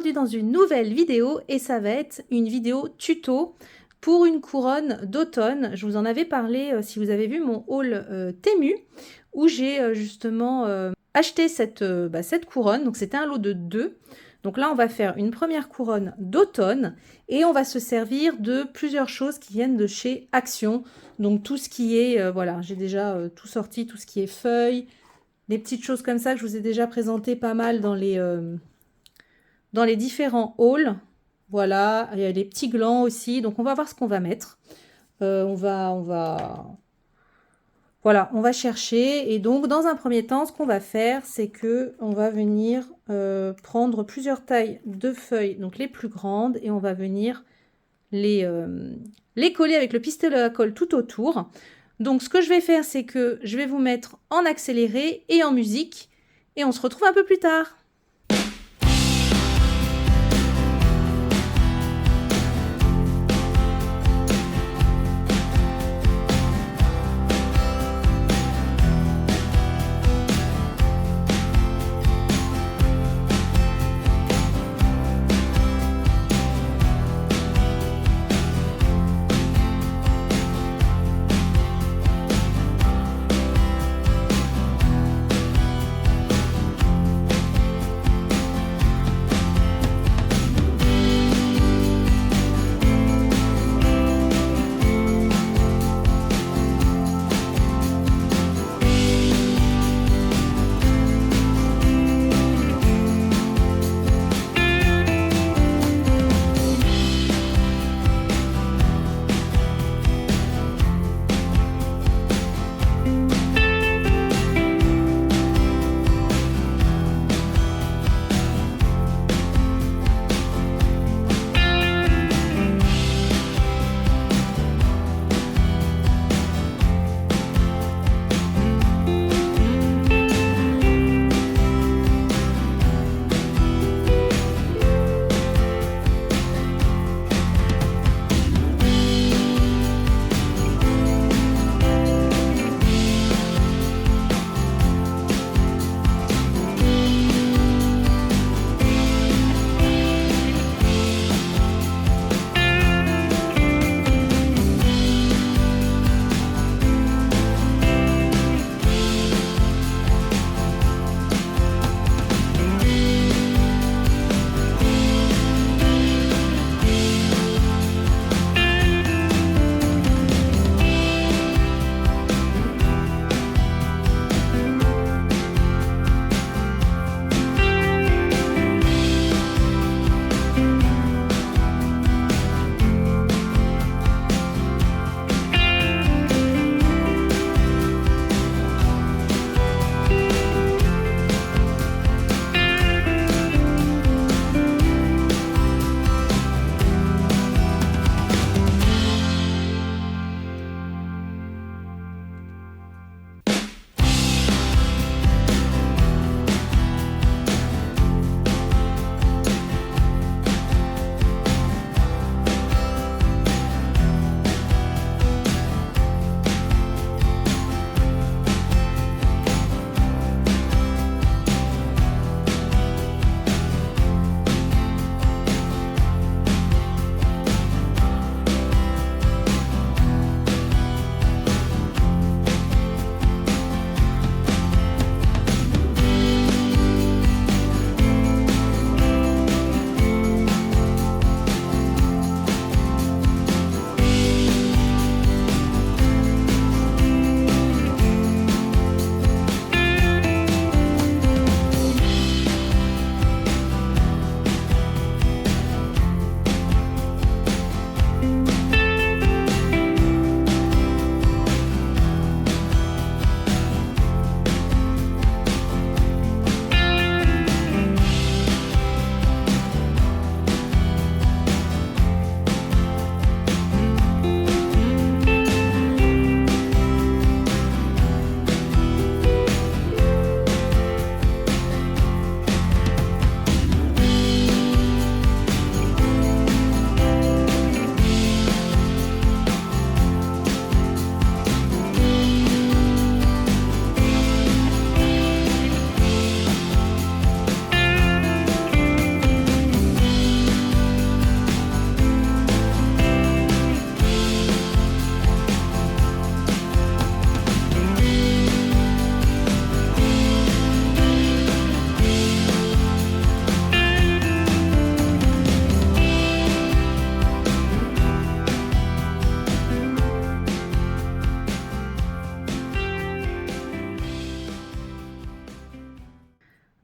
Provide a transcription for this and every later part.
aujourd'hui dans une nouvelle vidéo et ça va être une vidéo tuto pour une couronne d'automne. Je vous en avais parlé si vous avez vu mon haul Temu où j'ai justement acheté cette couronne. Donc c'était un lot de 2. Donc là on va faire une première couronne d'automne et on va se servir de plusieurs choses qui viennent de chez Action. Donc tout ce qui est, voilà, j'ai déjà tout sorti, tout ce qui est feuilles, des petites choses comme ça que je vous ai déjà présenté pas mal dans les différents hauls. Voilà, il y a les petits glands aussi. Donc on va voir ce qu'on va mettre. Voilà, on va chercher. Et donc dans un premier temps, ce qu'on va faire, c'est que on va venir prendre plusieurs tailles de feuilles, donc les plus grandes, et on va venir les coller avec le pistolet à colle tout autour. Donc ce que je vais faire, c'est que je vais vous mettre en accéléré et en musique. Et on se retrouve un peu plus tard.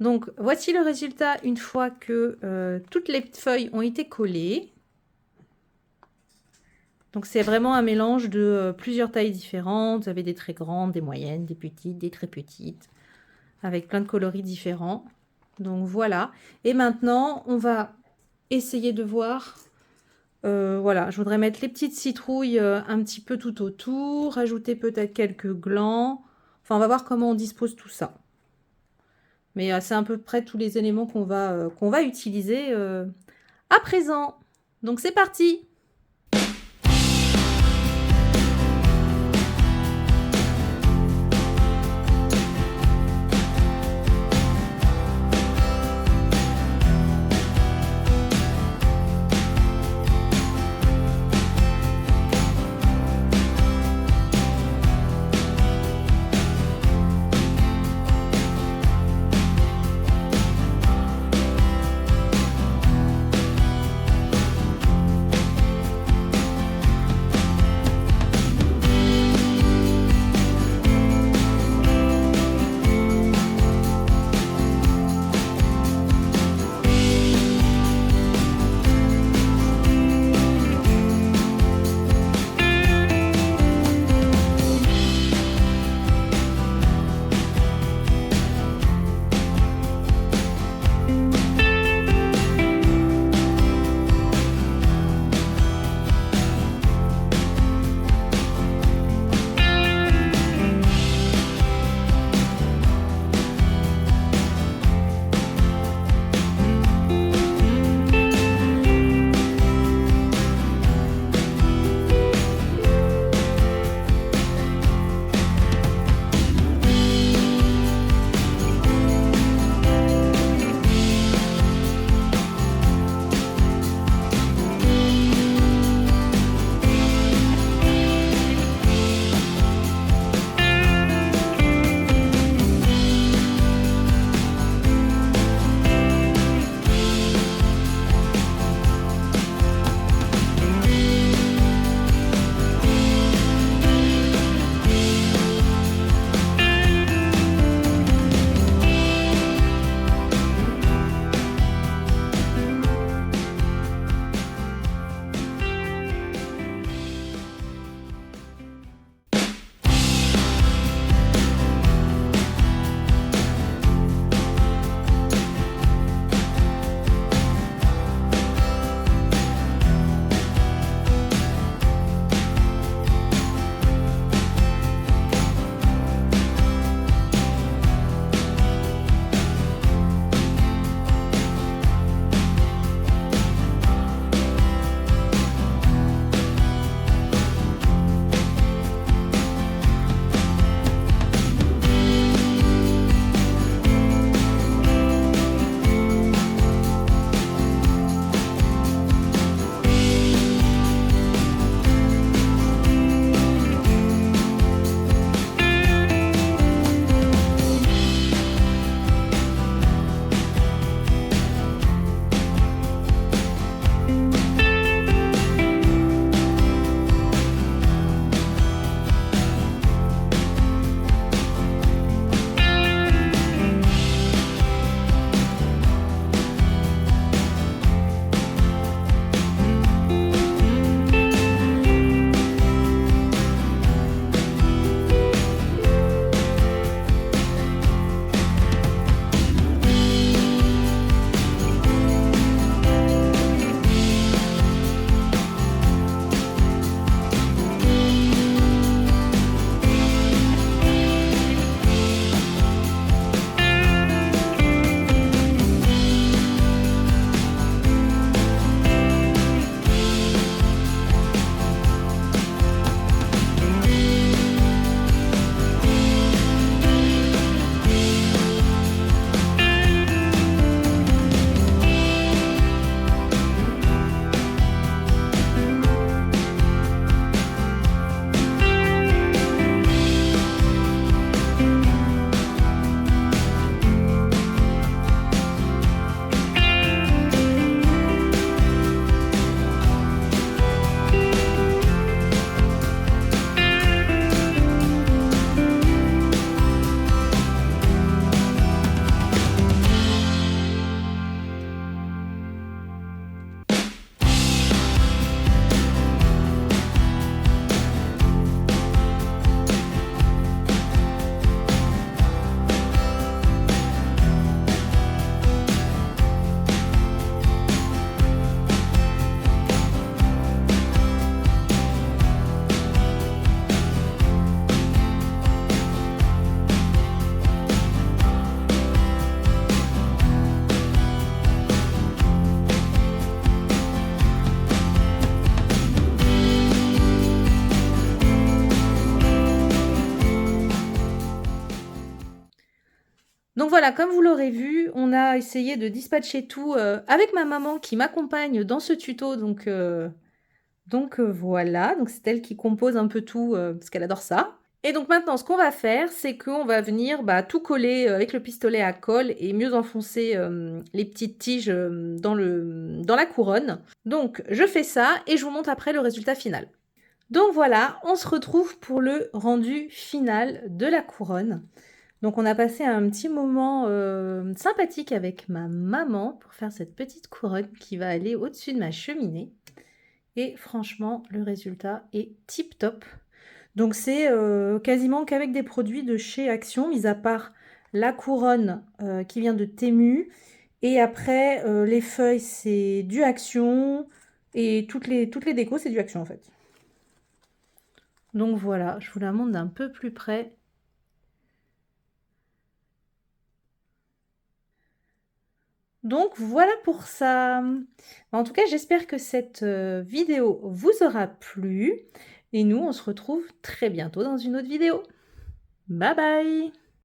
Donc, voici le résultat une fois que toutes les feuilles ont été collées. Donc, c'est vraiment un mélange de plusieurs tailles différentes. Vous avez des très grandes, des moyennes, des petites, des très petites, avec plein de coloris différents. Donc, voilà. Et maintenant, on va essayer de voir. Voilà, je voudrais mettre les petites citrouilles un petit peu tout autour, rajouter peut-être quelques glands. Enfin, on va voir comment on dispose tout ça. Mais c'est à peu près tous les éléments qu'on va utiliser à présent. Donc c'est parti! voilà, comme vous l'aurez vu, on a essayé de dispatcher tout, avec ma maman qui m'accompagne dans ce tuto donc voilà, donc c'est elle qui compose un peu tout, parce qu'elle adore ça. Et donc maintenant ce qu'on va faire, c'est qu'on va venir, bah, tout coller, avec le pistolet à colle et mieux enfoncer, les petites tiges, dans la couronne. Donc je fais ça et je vous montre après le résultat final. Donc voilà, on se retrouve pour le rendu final de la couronne. Donc on a passé un petit moment, sympathique avec ma maman pour faire cette petite couronne qui va aller au-dessus de ma cheminée. Et franchement, le résultat est tip top. Donc c'est quasiment qu'avec des produits de chez Action, mis à part la couronne qui vient de Temu. Et après, les feuilles, c'est du Action. Et toutes les décos, c'est du Action en fait. Donc voilà, je vous la montre d'un peu plus près. Donc voilà pour ça. En tout cas, j'espère que cette vidéo vous aura plu. Et nous, on se retrouve très bientôt dans une autre vidéo. Bye bye!